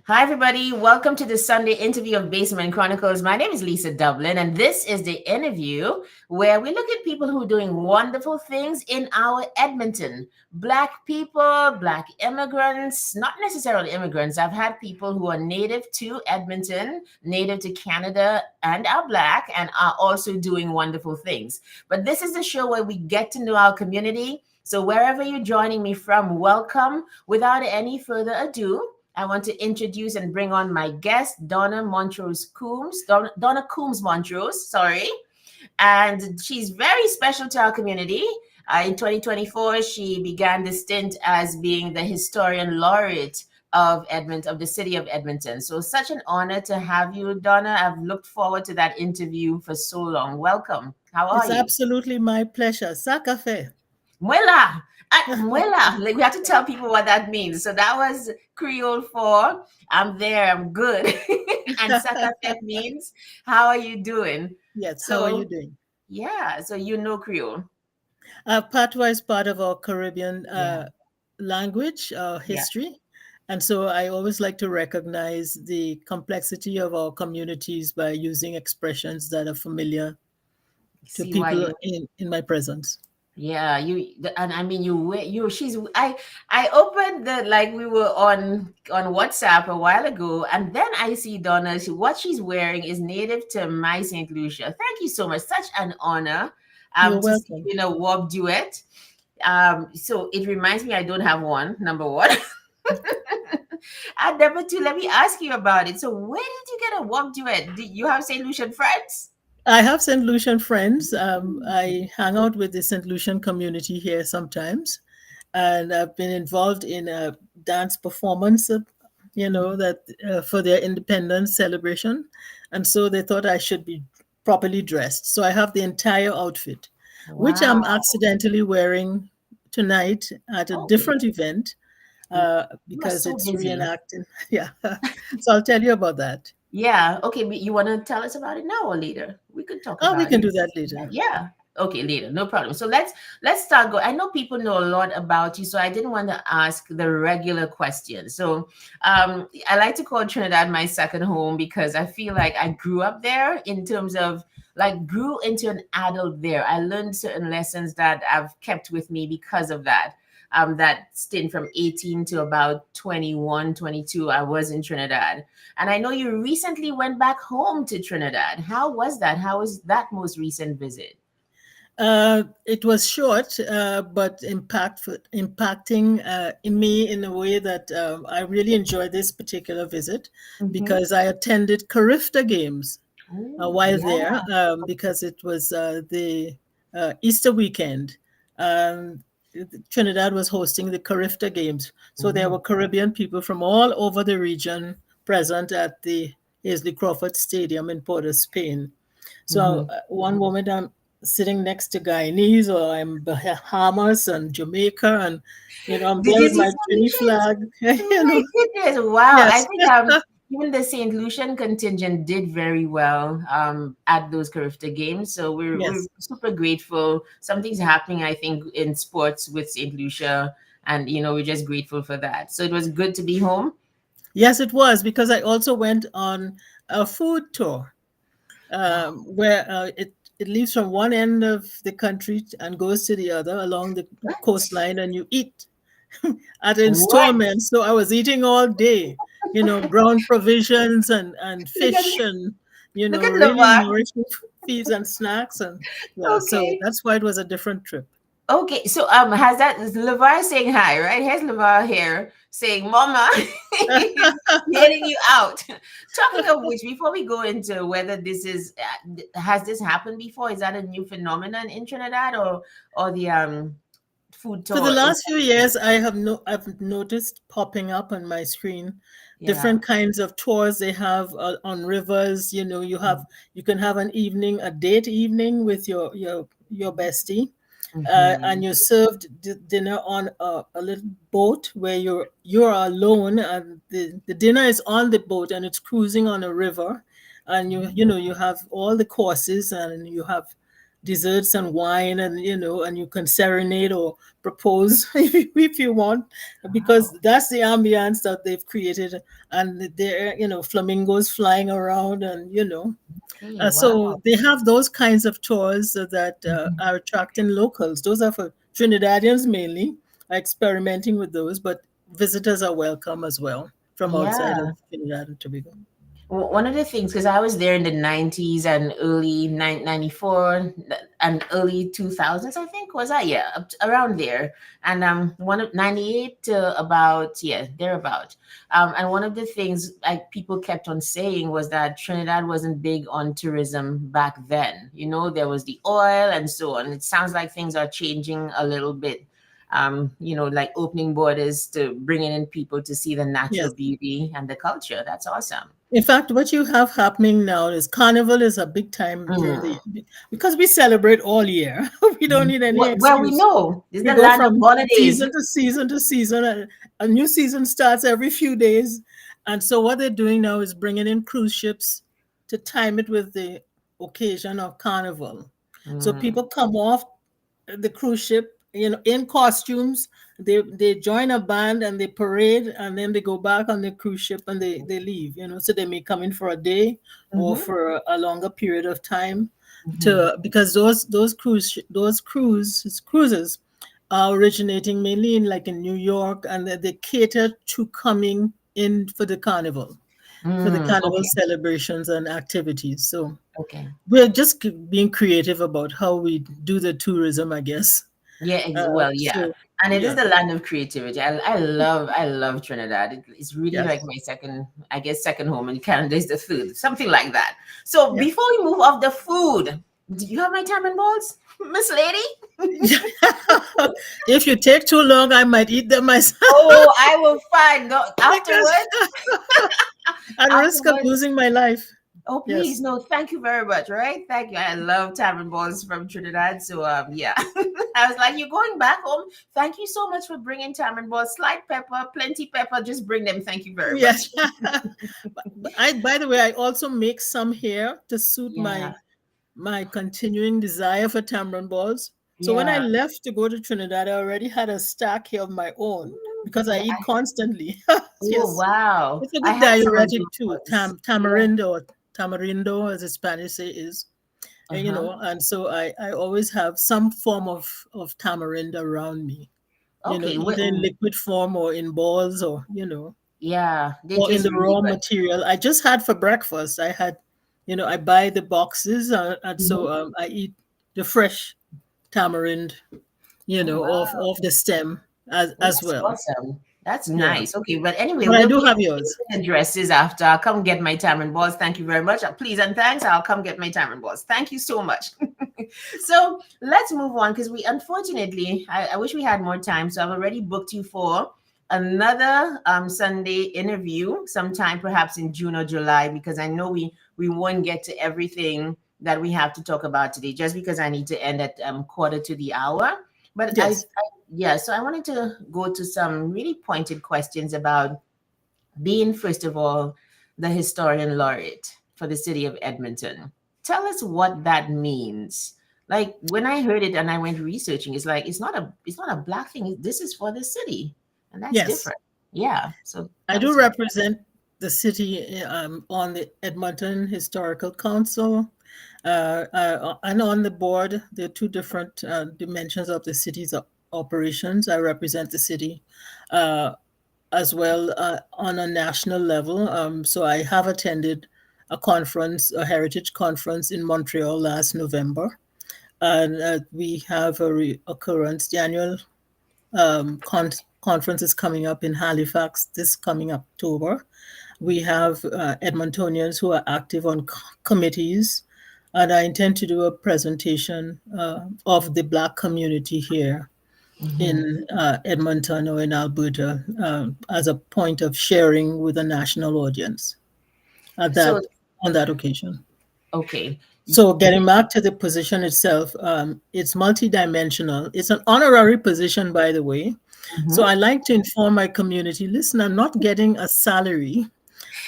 Hi, everybody. Welcome to the Sunday interview of Basement Chronicles. My name is Lisa Dublin, and this is the interview where we look at people who are doing wonderful things in our Edmonton. Black people, Black immigrants, not necessarily immigrants. I've had people who are native to Edmonton, native to Canada, and are Black, and are also doing wonderful things. But this is the show where we get to know our community. So wherever you're joining me from, welcome. Without any further ado, I want to introduce and bring on my guest, Donna Coombs-Montrose, sorry. And she's very special to our community. In 2024, she began the stint as being the historian laureate of the city of Edmonton. So such an honor to have you, Donna. I've looked forward to that interview for so long. Welcome. How are It's you? absolutely my pleasure. Sakafe. Muela. Muela. Like we have to tell people what that means. So that was Creole for I'm there, I'm good. And Sakafet means how are you doing? Yes, how are you So doing? yeah, so you know Creole. Patois is part of our Caribbean Yeah, language, yeah. history. And so I always like to recognize the complexity of our communities by using expressions that are familiar to See why people you in my presence. yeah, and I mean you she's I opened the like we were on WhatsApp a while ago, and then I see Donna. What she's wearing is native to my St. Lucia. Thank you so much. Such an honor You're to see welcome. you in a warp duet. So it reminds me I don't have one, number one. And number two, let me ask you about it. So where did you get a warp duet? Do you have St. Lucian friends? I have St. Lucian friends. Mm. I hang out with the St. Lucian community here sometimes. And I've been involved in a dance performance, that for their independence celebration. And so they thought I should be properly dressed. So I have the entire outfit, which I'm Wow. accidentally wearing tonight at a Okay. different event You are because so it's busy. reenacting. Yeah. So I'll tell you about that. Yeah. Okay. But you want to tell us about it now or later? We could talk Oh, we about can it. do that later. Yeah. Okay, later. No problem. So let's start go. I know people know a lot about you, so I didn't want to ask the regular questions. So I like to call Trinidad my second home because I feel like I grew up there in terms of like grew into an adult there. I learned certain lessons that I've kept with me because of that. That stint from 18 to about 21, 22, I was in Trinidad. And I know you recently went back home to Trinidad. How was that? How was that most recent visit? It was short, but impacting in me in a way that I really enjoyed this particular visit Mm-hmm. because I attended Carifta Games Oh, while there yeah. because it was the Easter weekend. Um, Trinidad was hosting the Carifta Games. So there Oh. were Caribbean people from all over the region present at the Hazley Crawford Stadium in Port of Spain. So Mm-hmm. one moment I'm sitting next to Guyanese or I'm Bahamas and Jamaica and I'm Did there you with see my St. Trini Lucians? flag, Oh my goodness. Wow. I Yes. think even the St. Lucian contingent did very well at those Carifta games. So we're Yes. super grateful. Something's happening, I think, in sports with St. Lucia. And we're just grateful for that. So it was good to be home. Yes, it was because I also went on a food tour where it leaves from one end of the country and goes to the other along the What? coastline, and you eat at What? installments. So I was eating all day, brown provisions and Look at fish and, look at really Lavar. nourishing feeds and snacks. And yeah, so Okay. that's why it was a different trip. Okay, so has that is Levar saying hi, right? Here's Levar here saying, "Mama, getting you out." Talking of which, before we go into whether this is has this happened before? Is that a new phenomenon in Trinidad or the food For the tour? Is last few years, I've noticed popping up on my screen yeah. different kinds of tours they have on rivers. You can have an evening, a date evening with your bestie, and Mm-hmm. you're served dinner on a little boat where you're alone, and the dinner is on the boat and it's cruising on a river, and you have all the courses and you have desserts and wine, and and you can serenade or propose if you want, because Wow. that's the ambience that they've created. And there, flamingos flying around, and Okay. so Wow. they have those kinds of tours that Mhm. are attracting locals. Those are for Trinidadians mainly, are experimenting with those, but visitors are welcome as well from outside of Yeah. Trinidad and Tobago. One of the things, because I was there in the 90s and early 94 and early 2000s, I think, was that? Yeah, around there. And one of 98 to about, yeah, thereabout. And one of the things like people kept on saying was that Trinidad wasn't big on tourism back then. You know, there was the oil and so on. It sounds like things are changing a little bit. Like opening borders to bringing in people to see the natural Yes. beauty and the culture. That's awesome. In fact, what you have happening now is Carnival is a big time during the Mm. year because we celebrate all year. We don't need any Well, we excuse. know this is We the go land of from holidays. season to season to season, and a new season starts every few days. And so, what they're doing now is bringing in cruise ships to time it with the occasion of Carnival. So Mm, people come off the cruise ship, in costumes. They join a band and they parade, and then they go back on the cruise ship and they leave. So they may come in for a day or mhm, for a longer period of time, mhm, to because those cruises are originating mainly in New York, and they cater to coming in for the carnival okay, celebrations and activities. So okay. we're just being creative about how we do the tourism, I guess. Yeah, well, yeah. So And it is yeah, the land of creativity. I love Trinidad. It's really like yes, my second, I guess, second home, and Canada is the third, something like that. So yeah. before we move off the food, do you have my tamarind balls, Miss Lady? If you take too long, I might eat them myself Oh, I will find no, because afterwards. at risk of Afterwards. losing my life. Oh, please, Yes, no, thank you very much. All right, thank you. I love tamarind balls from Trinidad. So, yeah, I was like, you're going back home. Thank you so much for bringing tamarind balls. Slight pepper, plenty pepper. Just bring them. Thank you very yeah. much. But by the way, I also make some here to suit Yeah, my continuing desire for tamarind balls. So when I yeah. left to go to Trinidad, I already had a stack here of my own because I Yeah. eat constantly. Oh, Yes, wow. it's a I good had some of diuretic too. those. Yeah. Tamarindo, as the Spanish say, is. Uh-huh. And so I always have some form of tamarind around me, Okay. either in liquid form or in balls, Yeah, they or in taste the really raw good. material. I just had for breakfast. I buy the boxes, and so Mhm. I eat the fresh tamarind, Oh, wow. of the stem Oh, as that's well. awesome. That's Yeah, nice. Okay, but anyway, but I we'll do be have yours. exchanging addresses after. I'll come get my tamarind balls. Thank you very much. Please and thanks. I'll come get my tamarind balls. Thank you so much. So let's move on because we unfortunately, I wish we had more time. So I've already booked you for another Sunday interview sometime perhaps in June or July because I know we won't get to everything that we have to talk about today just because I need to end at quarter to the hour. But Yes, yeah, so I wanted to go to some really pointed questions about being, first of all, the historian laureate for the city of Edmonton. Tell us what that means. Like when I heard it and I went researching, it's like it's not a black thing. This is for the city, and that's yes. different. Yeah. So I tell do us about. represent the city on the Edmonton Historical Council, and on the board. There are two different dimensions of the city's operations. I represent the city uh, as well on a national level. So I have attended a heritage conference in Montreal last November, and we have a reoccurrence. The annual conference is coming up in Halifax this coming October. We have Edmontonians who are active on committees, and I intend to do a presentation of the Black community here Mhm. in Edmonton or in Alberta as a point of sharing with a national audience at So that on that occasion. okay. So getting back to the position itself, it's multidimensional. It's an honorary position, by the way. So Mhm. I like to inform my community, listen, I'm not getting a salary,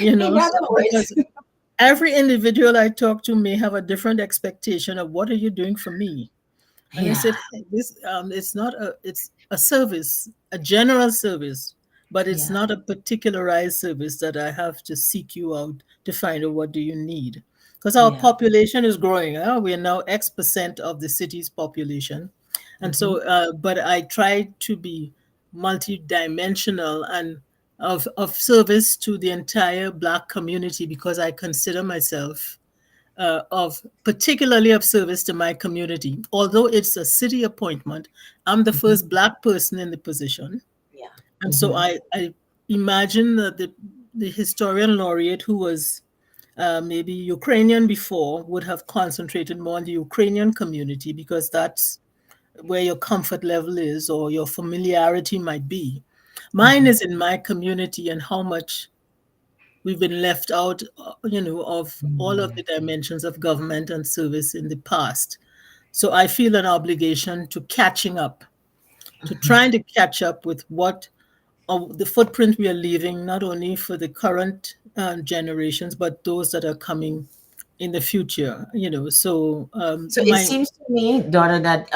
In other because words. every individual I talk to may have a different expectation of what are you doing for me. And I Yeah, said, "Hey, this it's not a it's a service, a general service, but it's yeah, not a particularized service that I have to seek you out to find out what do you need. Because our yeah. population is growing. We are now X% of the city's population. And Hmm. so, but I try to be multidimensional and of service to the entire Black community because I consider myself of particularly of service to my community. Although it's a city appointment, I'm the Hmm. first Black person in the position. Yeah. And so Hmm. I imagine that the historian laureate who was maybe Ukrainian before would have concentrated more on the Ukrainian community because that's where your comfort level is or your familiarity might be. Mine Hmm. is in my community and how much we've been left out, of all of the dimensions of government and service in the past. So I feel an obligation to catching up, to trying to catch up with what the footprint we are leaving, not only for the current generations, but those that are coming in the future. So So it seems to me, Donna, that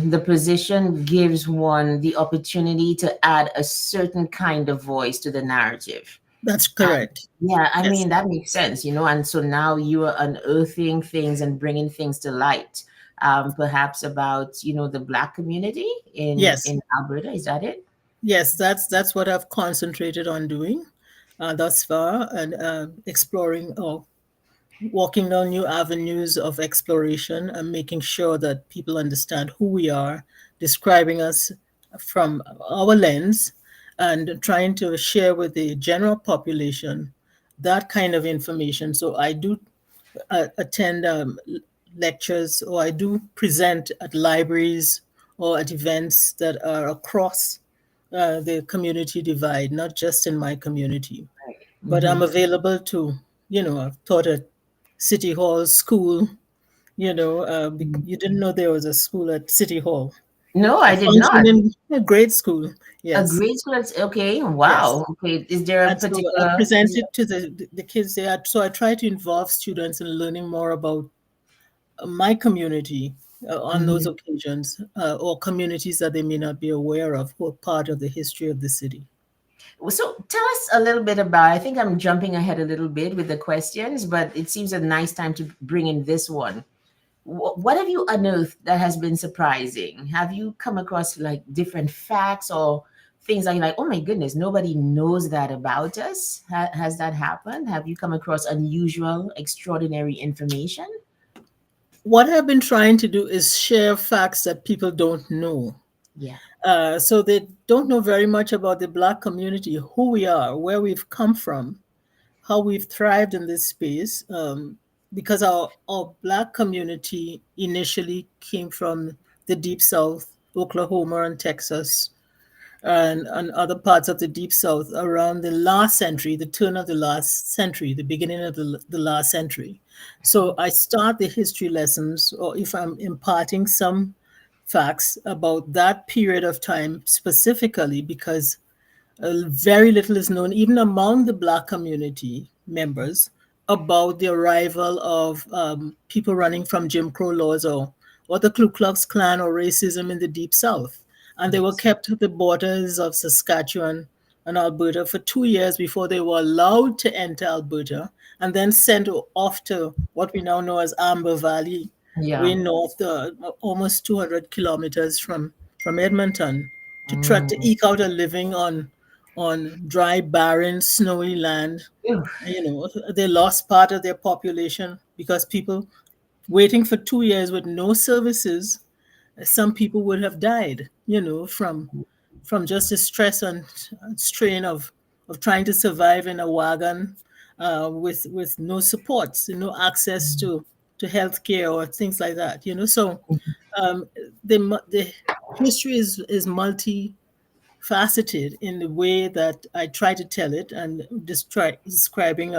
the position gives one the opportunity to add a certain kind of voice to the narrative. that's And correct. yeah, I Yes, mean, that makes sense, you know. And so now you are unearthing things and bringing things to light, perhaps about, the Black community in yes, in Alberta. Is that it? yes. That's what I've concentrated on doing thus far, and exploring or walking down new avenues of exploration and making sure that people understand who we are, describing us from our lens, and trying to share with the general population that kind of information. So I do attend lectures or I do present at libraries or at events that are across the community divide, not just in my community. Right. But I'm Hmm. available to, I've taught at City Hall School. You didn't know there was a school at City Hall, No, a I did not. functioning a grade school. A Yes, grade school. Okay. yes. Wow. Okay. Is there a And so I particular? presented to the kids there. So I try to involve students in learning more about my community on those Mhm. occasions, or communities that they may not be aware of, who are part of the history of the city. So tell us a little bit about. I think I'm jumping ahead a little bit with the questions, but it seems a nice time to bring in this one. What have you unearthed that has been surprising? Have you come across like different facts or things that you're like, oh my goodness, nobody knows that about us? Has that happened? Have you come across unusual, extraordinary information? What I've been trying to do is share facts that people don't know. Yeah. So they don't know very much about the Black community, who we are, where we've come from, how we've thrived in this space. Because our Black community initially came from the Deep South, Oklahoma and Texas, and other parts of the Deep South around the last century, the turn of the last century, the beginning of the last century. So I start the history lessons, or if I'm imparting some facts about that period of time specifically, because very little is known, even among the Black community members, about the arrival of people running from Jim Crow laws or the Ku Klux Klan or racism in the Deep South. And they were Yes. kept at the borders of Saskatchewan and Alberta for 2 years before they were allowed to enter Alberta and then sent off to what we now know as Amber Valley, Yeah. way north, almost 200 kilometers from Edmonton, to try to Mm. eke out a living on dry, barren, snowy land. Ew. They lost part of their population because people waiting for 2 years with no services, some people would have died, from just the stress and strain of trying to survive in a wagon with no supports, no access to health care or things like that. So um, the history is multifaceted in the way that I try to tell it and just try describing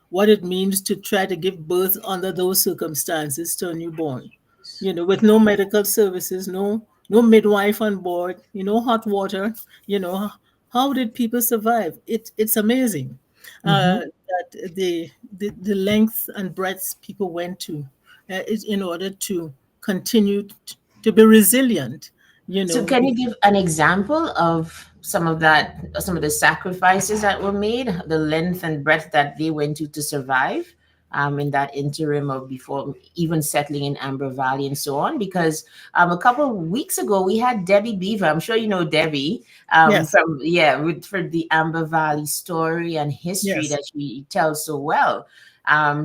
what it means to try to give birth under those circumstances to a newborn. With no medical services, no midwife on board, hot water. How did people survive? It's amazing. Mm-hmm. that the length and breadth people went to is in order to continue to be resilient, you So know. can you give an example of some of that, some of the sacrifices that were made, the length and breadth that they went to survive in that interim of before even settling in Amber Valley and so on? Because a couple of weeks ago we had Debbie Beaver. I'm sure you know Debbie Yes, from for the Amber Valley story and history yes. that she tells so well.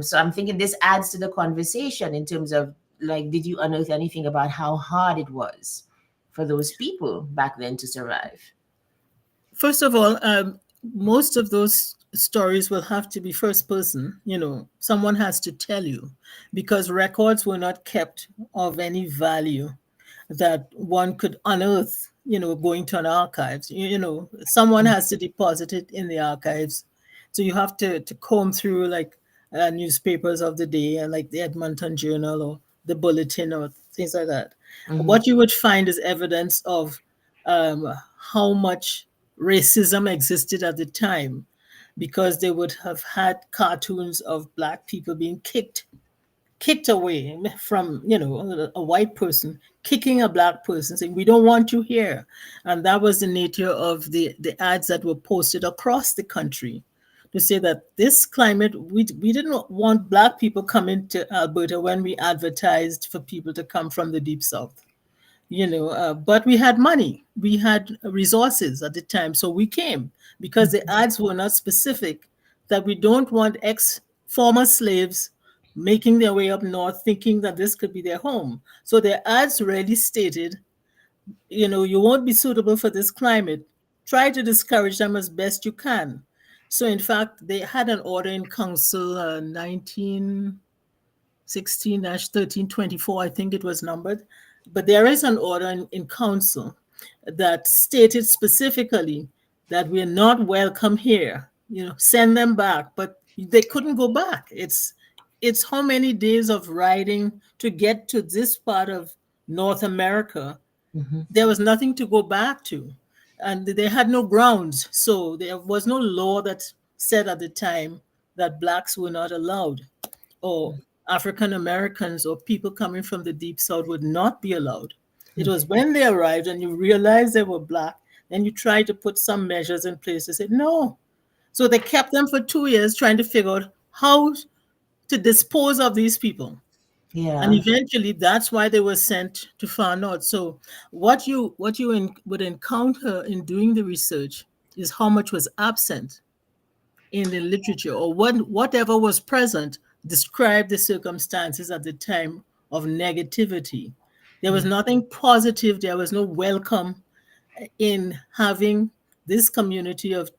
So I'm thinking this adds to the conversation in terms of like, did you unearth anything about how hard it was for those people back then to survive? First of all, most of those stories will have to be first person. You know, someone has to tell you, because records were not kept of any value that one could unearth, you know, going to an archives. You know, someone has to deposit it in the archives. So you have to comb through like newspapers of the day, and like the Edmonton Journal or the Bulletin or things like that. Hmm. What you would find is evidence of um, how much racism existed at the time, because they would have had cartoons of black people being kicked away from, you know, a white person kicking a black person, saying we don't want you here. And that was the nature of the ads that were posted across the country, to say that this climate, we didn't want black people coming to Alberta when we advertised for people to come from the deep south, you know. But we had money, we had resources at the time, so we came, because the ads were not specific, that we don't want ex former slaves making their way up north thinking that this could be their home. So their ads really stated, you know, you won't be suitable for this climate, try to discourage them as best you can. So in fact, they had an order in council, 1916-1324, I think it was numbered. But there is an order in council that stated specifically that we're not welcome here. You know, send them back. But they couldn't go back. It's how many days of riding to get to this part of North America. Hmm. There was nothing to go back to. And they had no grounds. So there was no law that said at the time that blacks were not allowed, or African Americans or people coming from the deep south would not be allowed. It was when they arrived and you realized they were black, then you tried to put some measures in place to say no. So they kept them for 2 years trying to figure out how to dispose of these people. And Yeah. eventually that's why they were sent to far north. So what you would encounter in doing the research is how much was absent in the literature, or whatever was present described the circumstances at the time of negativity. There was nothing positive, there was no welcome in having this community of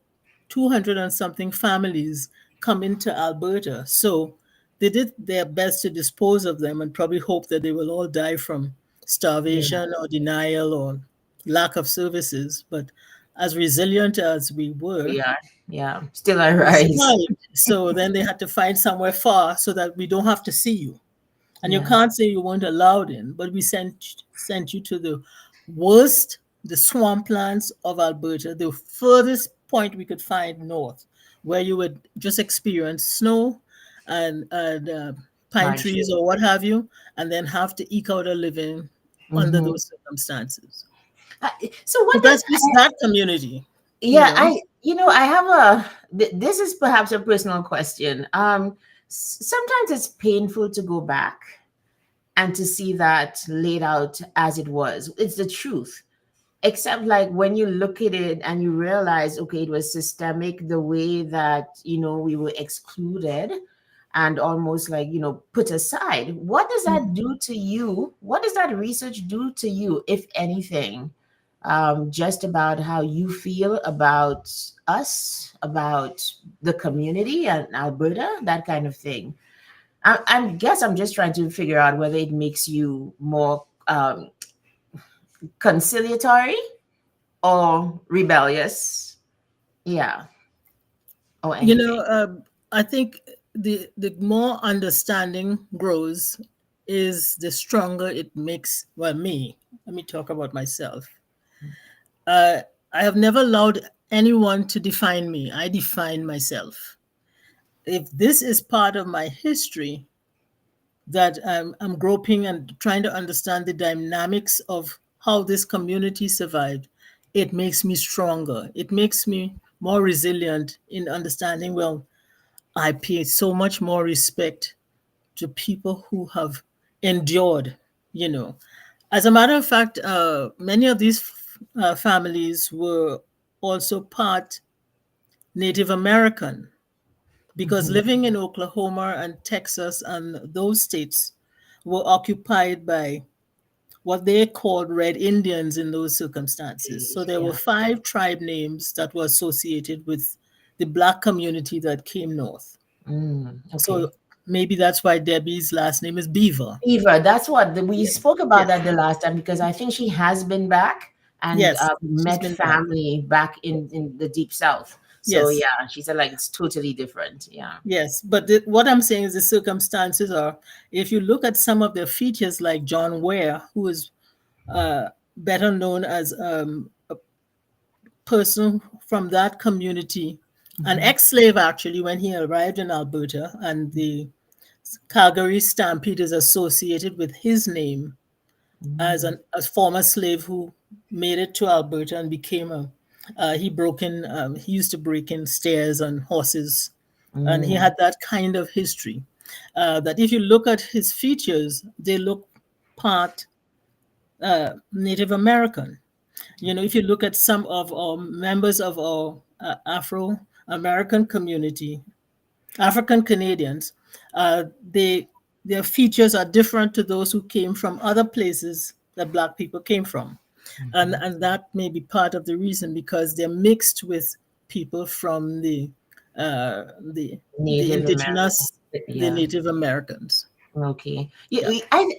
200 and something families come into Alberta. So they did their best to dispose of them and probably hope that they will all die from Yeah. starvation or denial or lack of services. But as resilient as we were, We are. Yeah. Still I we rise. survived. So then they had to find somewhere far so that we don't have to see you. And you Yeah. can't say you weren't allowed in, but we sent you to the worst, the swamplands of Alberta, the furthest point we could find north, where you would just experience snow and pine trees Hardship. or what have you, and then have to eke out a living under Hmm. those circumstances. Uh, so So what does that's just that community, you yeah, know. I have a this is perhaps a personal question. Sometimes it's painful to go back and to see that laid out as it was. It's the truth. Except like when you look at it and you realize, okay, it was systemic, the way that, we were excluded and almost like, put aside. What does that do to you? What does that research do to you, if anything? Just about how you feel about us, about the community and Alberta, that kind of thing. I guess I'm just trying to figure out whether it makes you more conciliatory or rebellious. Yeah, or You know, anything. I think the more understanding grows, is the stronger it makes. Well, me. Let me talk about myself. Uh, I have never allowed anyone to define me. I define myself. if this is part of my history that I'm groping and trying to understand the dynamics of how this community survived, it makes me stronger. It makes me more resilient in understanding, well, I pay so much more respect to people who have endured, you know. As a matter of fact, many of these families were also part Native American because Mhm. living in Oklahoma and Texas and those states were occupied by what they called Red Indians in those circumstances. So there were Yeah. 5 tribe names that were associated with the Black community that came north. So Okay. maybe that's why Debbie's last name is Beaver. Eva, that's what we Yes, spoke about yes, that the last time because I think she has been back and yes. She's met been back. family back in the deep south. So Yes, yeah, she said like it's totally different. Yeah. yes. But what I'm saying is the circumstances are, if you look at some of their features, like John Ware, who is better known as a person from that community, an Mhm. ex-slave actually, when he arrived in Alberta, and the Calgary Stampede is associated with his name as Mm. a former slave who made it to Alberta and became a he used to break in stairs on horses, and he Mm. had that kind of history. That if you look at his features, they look part Native American. You know, if you look at some of our members of our Afro American community, African Canadians, they their features are different to those who came from other places that Black people came from, Mhm. and that may be part of the reason because they're mixed with people from uh, the the Native American. indigenous, the Yeah. Native Americans. Okay. Yeah.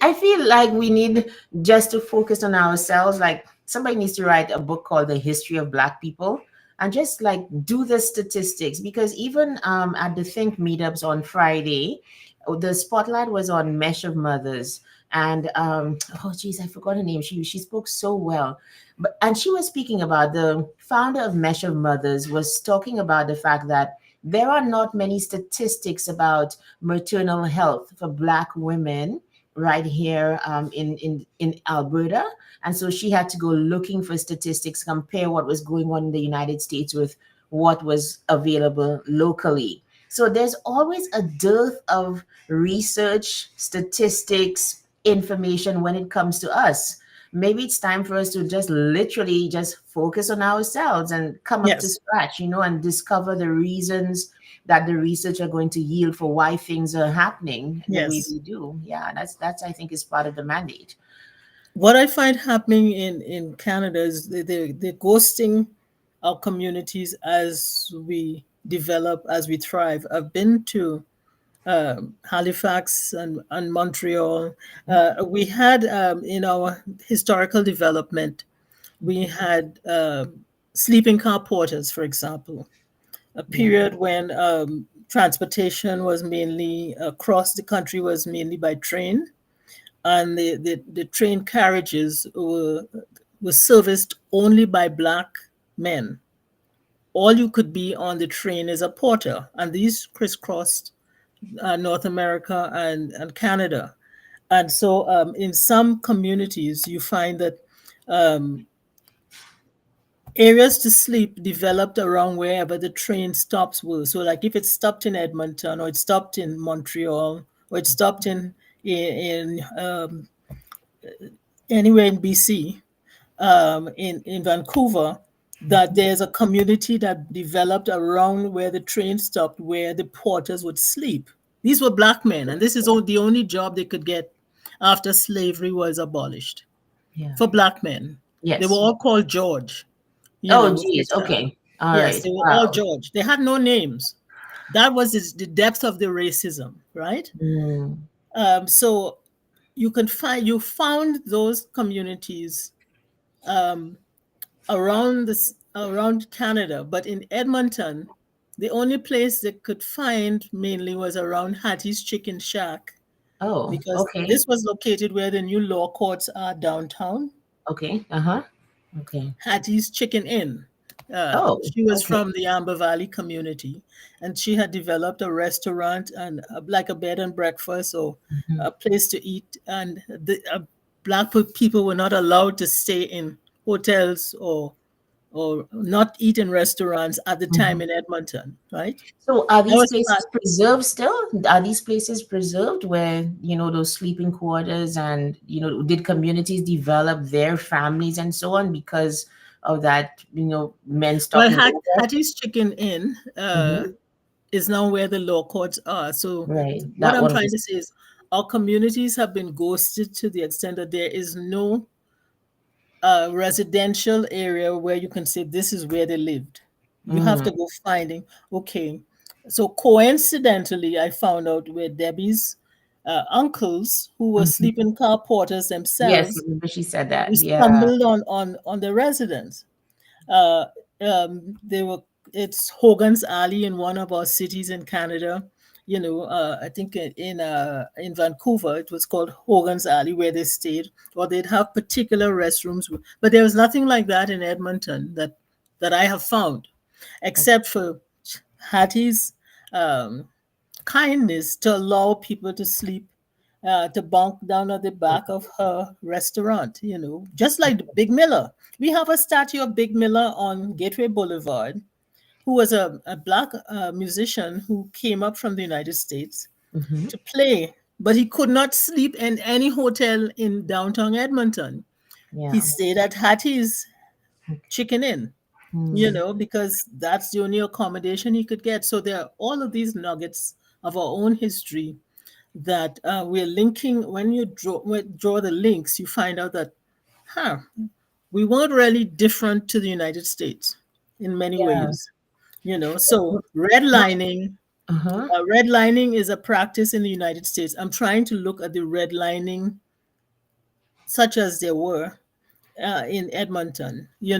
I feel like we need just to focus on ourselves. Like somebody needs to write a book called The History of Black People and just like do the statistics because even at the Think meetups on Friday, the spotlight was on Mesh of Mothers. And oh geez, I forgot her name. She spoke so well. But and she was speaking about the founder of Mesh of Mothers was talking about the fact that there are not many statistics about maternal health for Black women right here in Alberta. And so she had to go looking for statistics, compare what was going on in the United States with what was available locally. So there's always a dearth of research, statistics, information when it comes to us. Maybe it's time for us to just literally just focus on ourselves and come up to Yes. scratch, and discover the reasons that the research are going to yield for why things are happening the way Yes. they do. Yeah, that's I think is part of the mandate. What I find happening in Canada is they're ghosting our communities as we develop, as we thrive. I've been to Halifax and Montreal. We had in our historical development, we had sleeping car porters, for example, a Yeah. period when transportation was mainly across the country was mainly by train, and the train carriages were serviced only by Black men. All you could be on the train is a porter, and these crisscrossed North America and Canada. And so, in some communities, you find that um, areas to sleep developed around wherever the train stops were. So, like if it stopped in Edmonton, or it stopped in Montreal, or it stopped in anywhere in BC, in Vancouver, that there's a community that developed around where the train stopped, where the porters would sleep. These were Black men, and this is the only job they could get after slavery was abolished Yeah. for Black men. They were Yes. all called George, Oh for geez. example. Okay. All Yes, right. they were all Wow. George. They had no names. That was the depth of the racism, right? Mm. So you found those communities um, around Canada, but in Edmonton, the only place they could find mainly was around Hattie's Chicken Shack Oh, because okay. this was located where the new law courts are downtown. Okay. Uh-huh. Okay. Hattie's Chicken Inn. Oh, She was okay. from the Amber Valley community, and she had developed a restaurant and like a bed and breakfast or Mhm, a place to eat. And the black people were not allowed to stay in hotels or not eat in restaurants at the time mhm. in Edmonton, right? So are That these was part. places preserved still? Are these places preserved where, those sleeping quarters and, did communities develop their families and so on because of that, men Well, stopping over? Hattie's Chicken Inn Hmm. is now where the law courts are. So Right. what That I'm one trying to was say is our communities have been ghosted to the extent that there is no residential area where you can say this is where they lived. You have mm, to go finding. Okay, so coincidentally, I found out where Debbie's uncles, who were mhm. sleeping car porters Yes, I themselves, remember she said that. we Yeah. stumbled on the residence. Uh, they were it's Hogan's Alley in one of our cities in Canada. I think in Vancouver it was called Hogan's Alley where they stayed, or they'd have particular restrooms. But there was nothing like that in Edmonton that I have found, except for Hattie's um, kindness to allow people to sleep, to bunk down at the back of her restaurant, just like the Big Miller. We have a statue of Big Miller on Gateway Boulevard, who was a black musician who came up from the United States Hmm. to play, but he could not sleep in any hotel in downtown Edmonton. He Yeah. stayed at Hattie's Chicken Inn, Mm. because that's the only accommodation he could get. So there are all of these nuggets of our own history that we're linking. When you draw the links, you find out that, huh, we weren't really different to the United States in many Yeah. ways. So redlining, Uh-huh. redlining is a practice in the United States. I'm trying to look at the redlining such as there were in Edmonton. See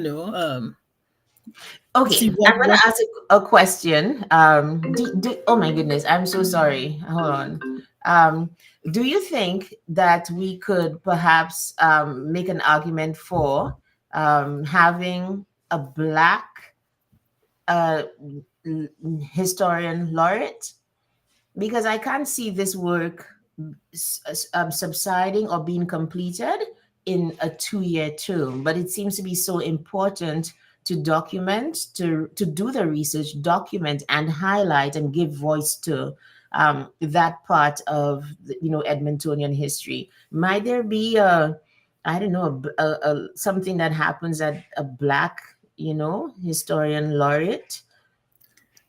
Okay, what I'm gonna what ask a question. Oh my goodness, I'm so sorry. Hold on. Do you think that we could perhaps make an argument for having a black uh, historian laureate? Because I can't see this work subsiding or being completed in a 2-year term, but it seems to be so important to document, to do the research, document and highlight and give voice to that part of Edmontonian history. Might there be I don't know, something that happens that a black, historian laureate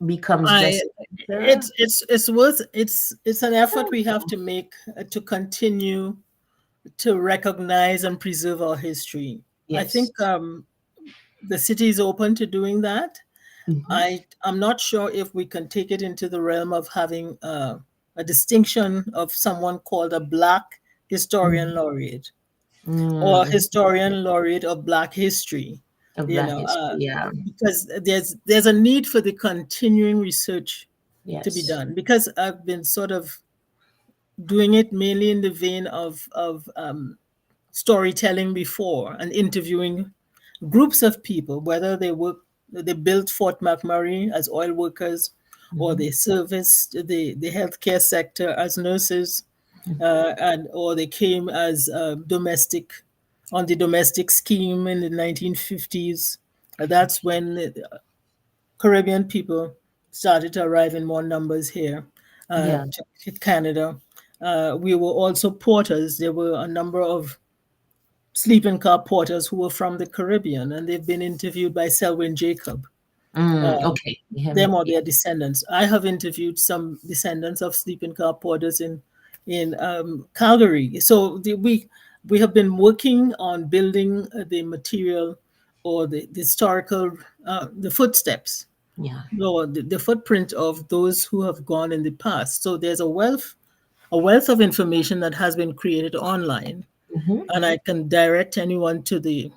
becomes I just a teacher? it's an effort we have to make to continue to recognize and preserve our history. I Yes. think the city is open to doing that. Hmm. I'm not sure if we can take it into the realm of having a distinction of someone called a Black historian laureate or Mm, historian laureate of Black history. of You Black know, history, uh, yeah. because there's a need for the continuing research to be Yes. done. Because I've been sort of doing it mainly in the vein of storytelling before and interviewing groups of people, whether they built Fort McMurray as oil workers, or Hmm. they serviced the healthcare sector as nurses, and or they came as domestic on the domestic scheme in the 1950s. That's when Caribbean people started to arrive in more numbers here Yeah. to Canada. We were also porters. There were a number of sleeping car porters who were from the Caribbean, and they've been interviewed by Selwyn Jacob, Mm, uh, okay. Him. them or Yeah. their descendants. I have interviewed some descendants of sleeping car porters in Calgary. So we have been working on building the material or the historical the footsteps Yeah. or the footprint of those who have gone in the past. So there's a wealth of information that has been created online, Hmm. and I can direct anyone to the.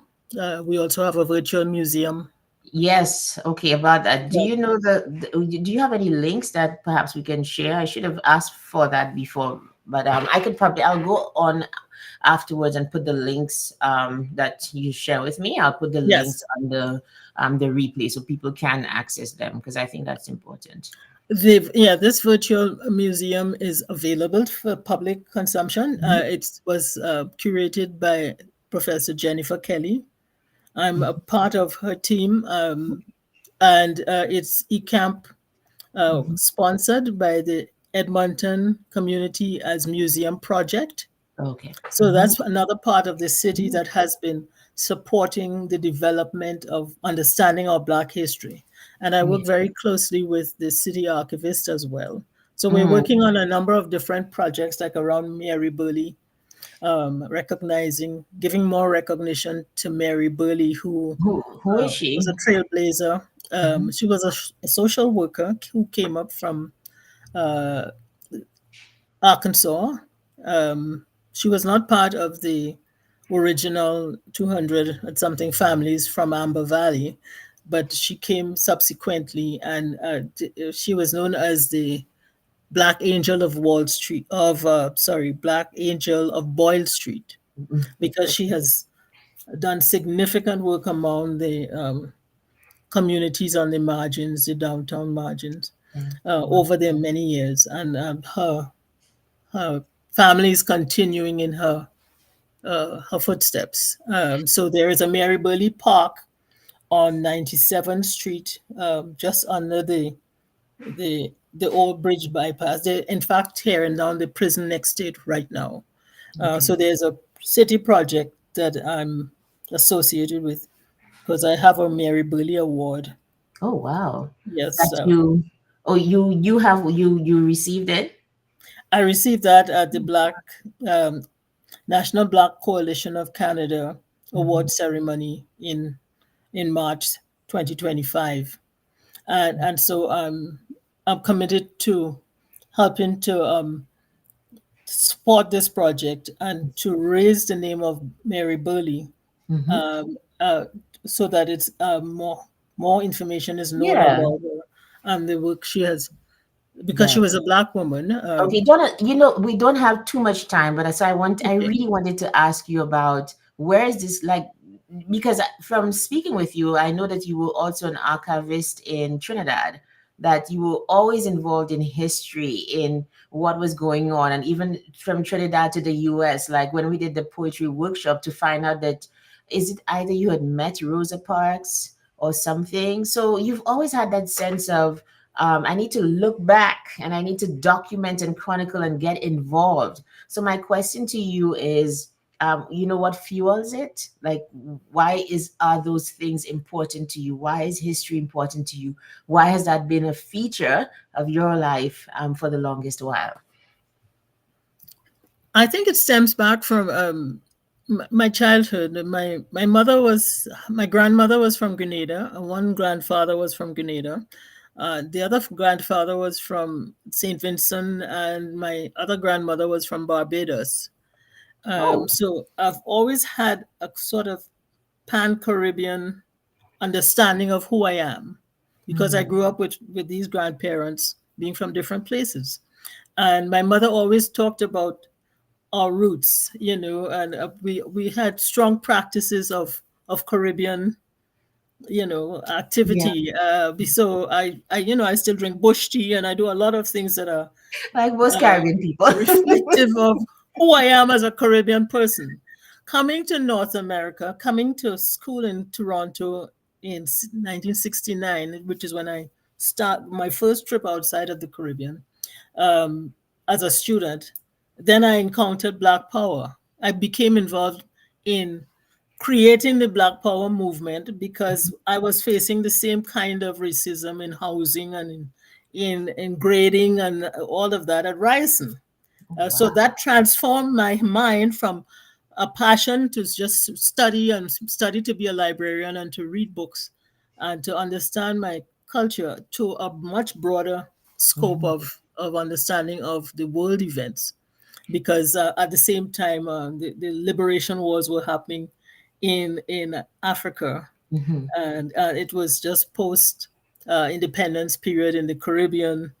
We also have a virtual museum. Yes. Okay. About that. Do Yeah. you know do you have any links that perhaps we can share? I should have asked for that before But I'll go on afterwards and put the links that you share with me. I'll put the Yes. links on the replay so people can access them, because I think that's important. This virtual museum is available for public consumption. Mhm. It was curated by Professor Jennifer Kelly. I'm a part of her team, and it's eCamp Mhm. sponsored by the Edmonton Community as Museum Project. Okay. So that's another part of the city that has been supporting the development of understanding our Black history. And I work Yeah. very closely with the city archivist as well. So we're Mhm. working on a number of different projects, like around Mary Burley, giving more recognition to Mary Burley, who Who is was a she? trailblazer. Mhm. She was a social worker who came up from uh, Arkansas. She was not part of the original 200 and something families from Amber Valley, but she came subsequently, and she was known as the Black Angel of Wall Street, Black Angel of Boyle Street, Mhm. because she Okay. has done significant work among the communities on the margins, the downtown margins, Yeah. over the many years, and her family is continuing in her footsteps. So there is a Mary Burley Park on 97th Street, just under the old bridge bypass. They're in fact tearing down the prison next to it right now. Okay. So there's a city project that I'm associated with because I have a Mary Burley Award. Oh wow. Yes, That you oh you have you received it? I received that at the um, National Black Coalition of Canada Mhm. award ceremony in March 2025, and so I'm committed to helping to support this project and to raise the name of Mary Burley, Mhm. um, uh, so that it's more information is known Yeah. about her and the work she has, because she Yeah. was a Black woman. Okay, Donna, we don't have too much time, but so I Okay. really wanted to ask you about where is this, like, because from speaking with you, I know that you were also an archivist in Trinidad, that you were always involved in history, in what was going on, and even from Trinidad to the US, like when we did the poetry workshop to find out that is it either you had met Rosa Parks or something. So you've always had that sense of I need to look back and I need to document and chronicle and get involved. So my question to you is, what fuels it? Like, why are those things important to you? Why is history important to you? Why has that been a feature of your life for the longest while? I think it stems back from my childhood. My grandmother was from Grenada, and one grandfather was from Grenada. The other grandfather was from St. Vincent, and my other grandmother was from Barbados. Oh, So I've always had a sort of pan Caribbean understanding of who I am, because I mhm. grew up with these grandparents being from different places. And my mother always talked about our roots, and we had strong practices of Caribbean, Yeah, activity. So I still drink bush tea, and I do a lot of things that are like most Caribbean people. reflective of who I am as a Caribbean person. Coming to North America, coming to school in Toronto in 1969, which is when I start my first trip outside of the Caribbean, um, as a student. Then I encountered Black Power. I became involved in creating the Black Power movement because I was facing the same kind of racism in housing and in grading and all of that at Ryerson. So Wow. that transformed my mind from a passion to just study to be a librarian and to read books and to understand my culture to a much broader scope Mhm. of understanding of the world events. Because at the same time, the liberation wars were happening in Africa, Mhm. and it was just post independence period in the Caribbean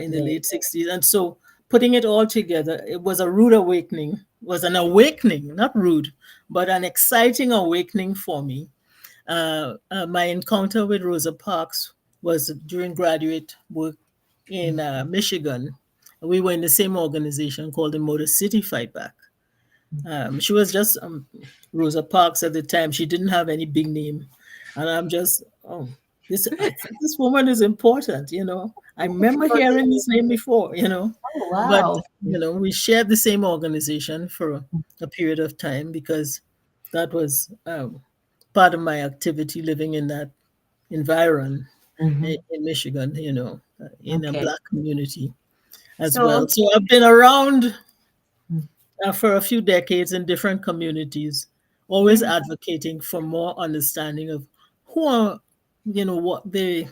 in the Right. late 60s. And so putting it all together, it was a rude awakening, was an awakening, not rude, but an exciting awakening for me. My encounter with Rosa Parks was during graduate work in Michigan. We were in the same organization called the Motor City Fight Back. She was just Rosa Parks at the time. She didn't have any big name, and I'm just, oh, this. I think this woman is important. I remember hearing this name before. Oh, But wow. we shared the same organization for a period of time because that was part of my activity living in that environment Hmm. in Michigan. In a Okay. Black community as well. So, So I've been around for a few decades in different communities, always yeah. advocating for more understanding of who are, what the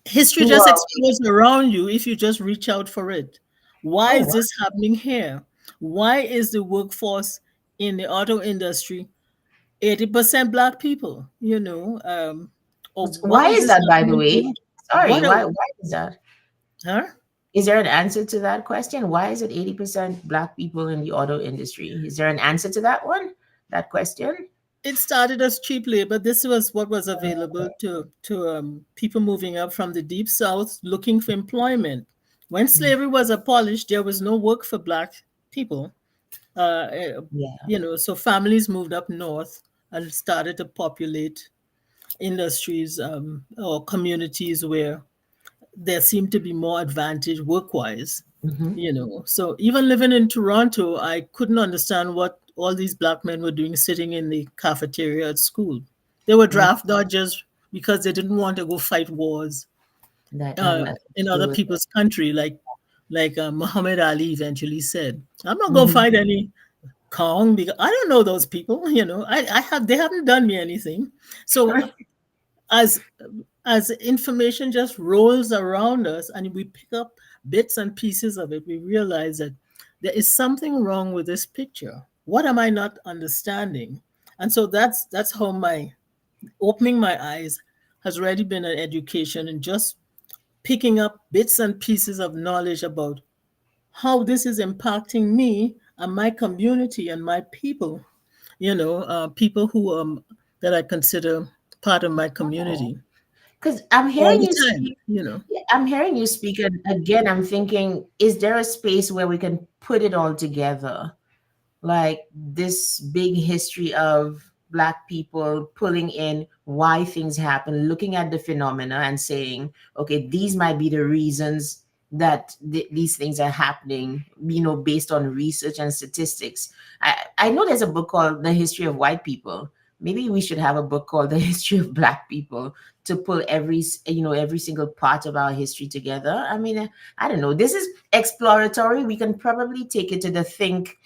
history Who just are we? explodes around you if you just reach out for it. Why Oh, is wow. this happening here? Why is the workforce in the auto industry 80% Black people? Or why Why is is this that, by the happening way? here? Sorry, What a, why is that? huh? Is there an answer to that question? Why is it 80% Black people in the auto industry? Is there an answer to that one? That question? It started as cheap labor. This was what was available to people moving up from the deep south looking for employment. When Mm. slavery was abolished, there was no work for Black people. Uh, eh, Yeah. so families moved up north and started to populate industries or communities where there seemed to be more advantage work-wise. Hmm. So even living in Toronto, I couldn't understand what all these Black men were doing sitting in the cafeteria at school. They were draft dodgers because they didn't want to go fight wars That have nothing in to do other with people's country, like Muhammad Ali eventually said. I'm not going to it. fight any Kong because I don't know those people. They haven't done me anything. So as as information just rolls around us and we pick up bits and pieces of it, we realize that there is something wrong with this picture. What am I not understanding? And so that's how my opening my eyes has already been an education and just picking up bits and pieces of knowledge about how this is impacting me and my community and my people, people who that I consider part of my community Because I'm all hearing the you time, speak. Yeah, I'm hearing you speak, and again, I'm thinking, is there a space where we can put it all together? Like this big history of Black people pulling in why things happen, looking at the phenomena and saying, okay, these might be the reasons that these things are happening, based on research and statistics. I know there's a book called The History of White People. Maybe we should have a book called The History of Black People to pull every single part of our history together. I mean, I don't know. This is exploratory. We can probably take it to the think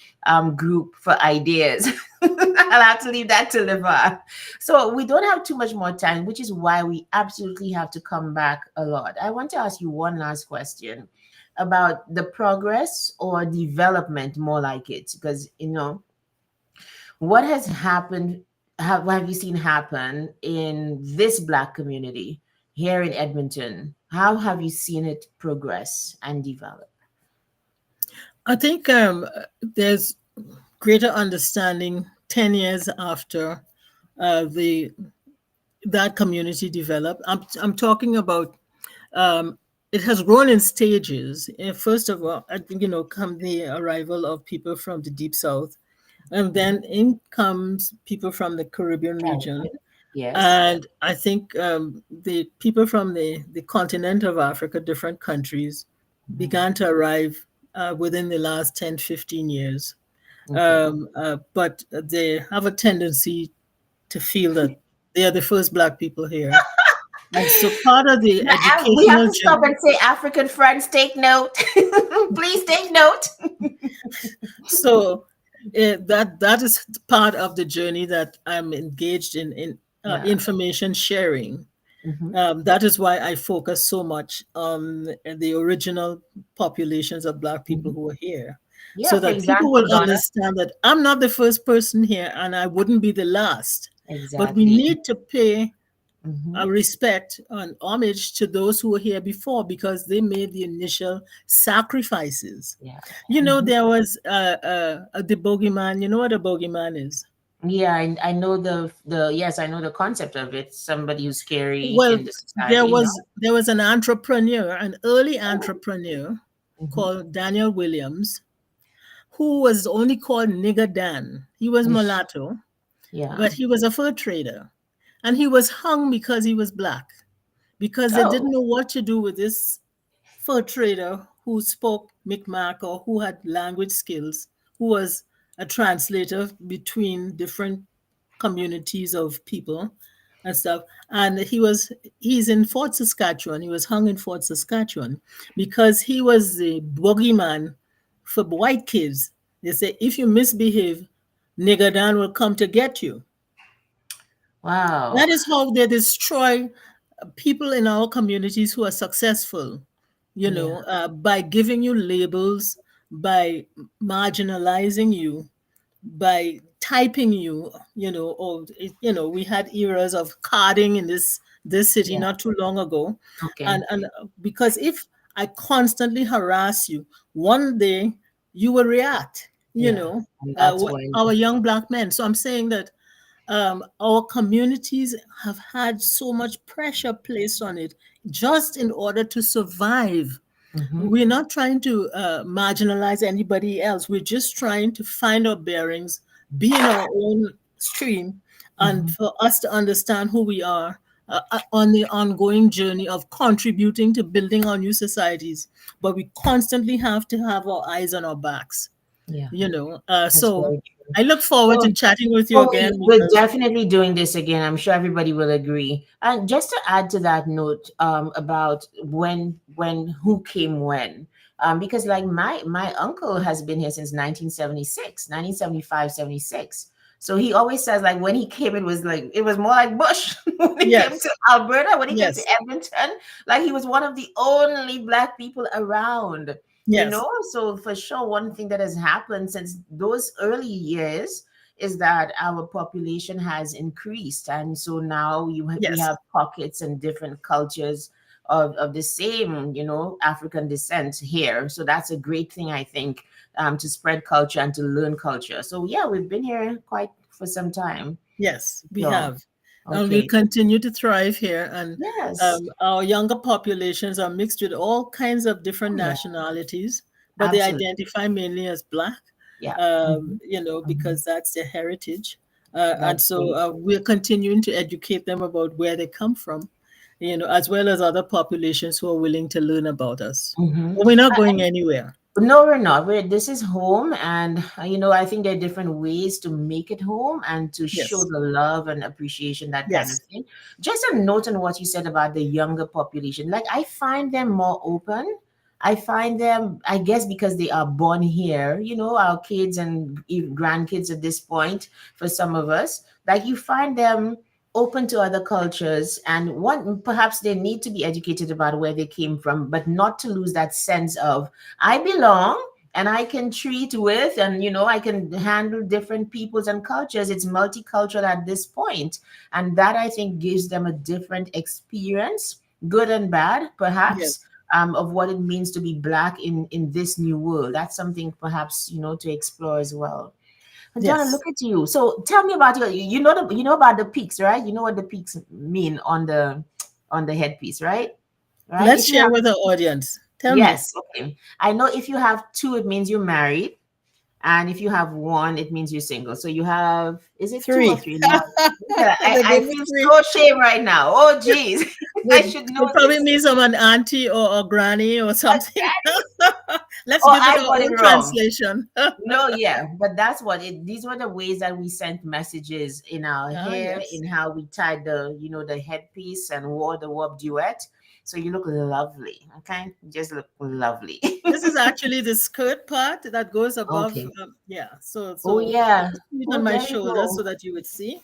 group for ideas. I'll have to leave that to Liva. So we don't have too much more time, which is why we absolutely have to come back a lot. I want to ask you one last question about the progress or development, more like it, because what has happened. What have you seen happen in this Black community here in Edmonton? How have you seen it progress and develop? I think there's greater understanding 10 years after the that community developed. I'm talking about um, it has grown in stages. First of all, I think, come the arrival of people from the deep south, and then in comes people from the Caribbean region. Caribbean. Yes. And I think the people from the continent of Africa, different countries, Mhm. began to arrive within the last 10, 15 years. Okay. But they have a tendency to feel that they are the first Black people here. And so part of the We have educational to stop journey, and say, African friends, take note. Please take note. so that is part of the journey that I'm engaged in Yeah. information sharing. Hmm. That is why I focus so much on the original populations of Black people Hmm. who are here, Yeah. so For that people example, will Donna. understand that I'm not the first person here and I wouldn't be the last. But we Exactly. need to pay Mm-hmm. respect and homage to those who were here before because they made the initial sacrifices. Yeah. You know, Mm-hmm. there was the bogeyman. You know what a bogeyman is? Yeah, I know the yes, I know the concept of it. Somebody who's scary Well, in the society, you know. there was an entrepreneur, an early Oh. entrepreneur Mm-hmm. called Daniel Williams, who was only called Nigger Dan. He was Ish. mulatto, Yeah. but he was a fur trader. And he was hung because he was black, because they Oh, didn't know what to do with this fur trader who spoke Mi'kmaq or who had language skills, who was a translator between different communities of people and stuff. And he's in Fort Saskatchewan. He was hung in Fort Saskatchewan because he was the boogeyman for white kids. They say if you misbehave, nigger Dan will come to get you. wow. That is how they destroy people in our communities who are successful, Yeah. by giving you labels, by marginalizing you, by typing you, or we had eras of carding in this city Yeah. not too long ago, Okay. and because if I constantly harass you, one day you will react. Yeah. And that's when. Our young black men. So I'm saying that our communities have had so much pressure placed on it just in order to survive. Mm-hmm. We're not trying to marginalize anybody else. We're just trying to find our bearings, be in our own stream, and Mm-hmm. for us to understand who we are on the ongoing journey of contributing to building our new societies. But we constantly have to have our eyes on our backs, Yeah. That's so very true. I look forward to So, chatting with you oh, again we're because, definitely doing this again. I'm sure everybody will agree. And just to add to that note, about who came when, because like my uncle has been here since 1976, 1975, 76. So he always says like when he came, it was more like Bush when he came to yes, Alberta, when he came to yes, Edmonton, like he was one of the only black people around. yes, So for sure, one thing that has happened since those early years is that our population has increased, and so now we yes, have pockets and different cultures of the same African descent here. So that's a great thing, I think, to spread culture and to learn culture. So yeah, we've been here quite for some time. yes, we So have. And we'll okay. continue to thrive here. And Yes. our younger populations are mixed with all kinds of different Oh, yeah. nationalities, but they Absolutely. identify mainly as Black, Yeah. Hmm. Hmm. because that's their heritage. And That's so very true. we're continuing to educate them about where they come from, as well as other populations who are willing to learn about us. Hmm. But we're not going anywhere. No, we're not. This is home, and I think there are different ways to make it home and to show Yes, the love and appreciation, that kind of yes, thing. Just a note on what you said about the younger population. Like I find them more open. I find them, I guess, because they are born here. Our kids and even grandkids at this point. For some of us, like you find them open to other cultures, and one perhaps they need to be educated about where they came from, but not to lose that sense of I belong and I can treat with, and I can handle different peoples and cultures. It's multicultural at this point. And that I think gives them a different experience, good and bad, perhaps, yes, of what it means to be black in this new world. That's something perhaps, to explore as well. And Donna, yes. look at you. So tell me about you know about the peaks, right? You know what the peaks mean on the headpiece, right? Right? Let's If you share have with our audience. Tell me. Yes, okay. I know if you have two, it means you're married. And if you have one, it means you're single. So you have, is it two or Three. three? Lord, yeah, I, They I gave me feel three. so shame right now. Oh, geez. I They, should they know probably this. means I'm an auntie or a granny or But something. Daddy, Let's oh, give it I our got it own wrong. translation. No, yeah, but that's these were the ways that we sent messages in our Ah, hair, yes. in how we tied the headpiece and wore the warp duet. So you look lovely, okay? You just look lovely. This is actually the skirt part that goes above. Okay. Yeah. So Oh, I'll yeah. just put it on Oh, my there you shoulders so go. that you would see,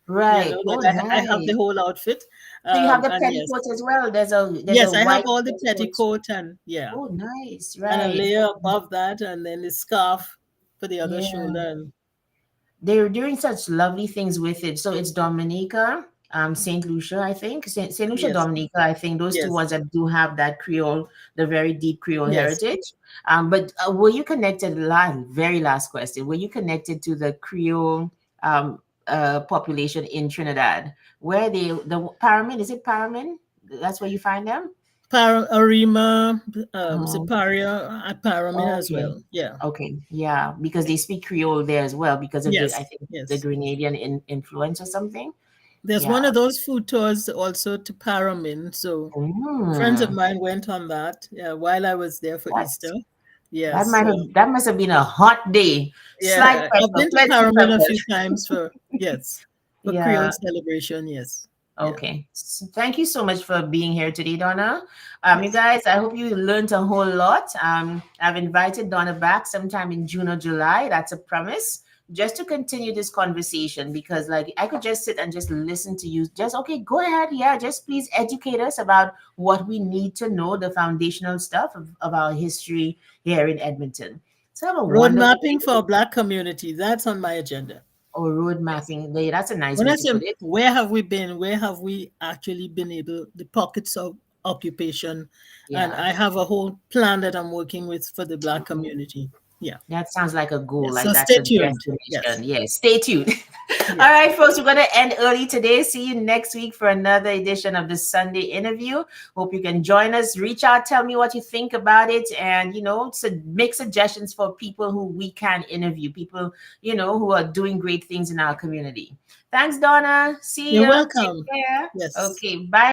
Right. Oh, that I have the nice. whole outfit. So you have the And yes, petticoat as well. There's a yes, I have white all the petticoat. petticoat and yeah, Oh, nice. and a Right. layer above that, and then the scarf for the other Yeah. shoulder. And They're doing such lovely things with it. So it's Dominica. St. Lucia, I think. St. Lucia, Yes, Dominica, I think those two yes, ones that do have that Creole, the very deep Creole yes. heritage. But were you connected, very last question, were you connected to the Creole um, population in Trinidad? Where the Paramin, is it Paramin? That's where you find them? Arima, Oh, Siparia, Paramin as okay. well. Yeah. Okay. Yeah. Because they speak Creole there as well because of I Yes, think the yes. Grenadian influence or something. There's Yeah. one of those food tours also to Paramin. So friends of Mm, mine went on that, yeah, while I was there for Easter. that's Yes. So that must have been a hot day. Slight yeah, I've pepper, been to plenty Paramin a pepper. few times for, yes, for Creole Yeah. celebration. Yes. Yeah. Okay. Thank you so much for being here today, Donna. You Yes. guys, I hope you learned a whole lot. I've invited Donna back sometime in June or July. That's a promise. Just to continue this conversation because, like, I could just sit and just listen to you. Just okay, go ahead. Yeah, just please educate us about what we need to know, the foundational stuff of our history here in Edmonton. So have a Road wonderful mapping for day. a Black community. That's on my agenda. Or road Yes. mapping. That's a nice When way I to say put it. where have we been, where have we actually been able, the pockets of occupation, and Yeah. I have a whole plan that I'm working with for the Black Mhm. community. Yeah. That sounds like a goal, Yes. like So that's stay a tuned. Yes. destination. Yes, stay tuned. All Yes. right, folks, we're going to end early today. See you next week for another edition of the Sunday interview. Hope you can join us. Reach out, tell me what you think about it, and make suggestions for people who we can interview, people who are doing great things in our community. Thanks, Donna. See You're you. Take welcome. care. Yes. Okay, bye.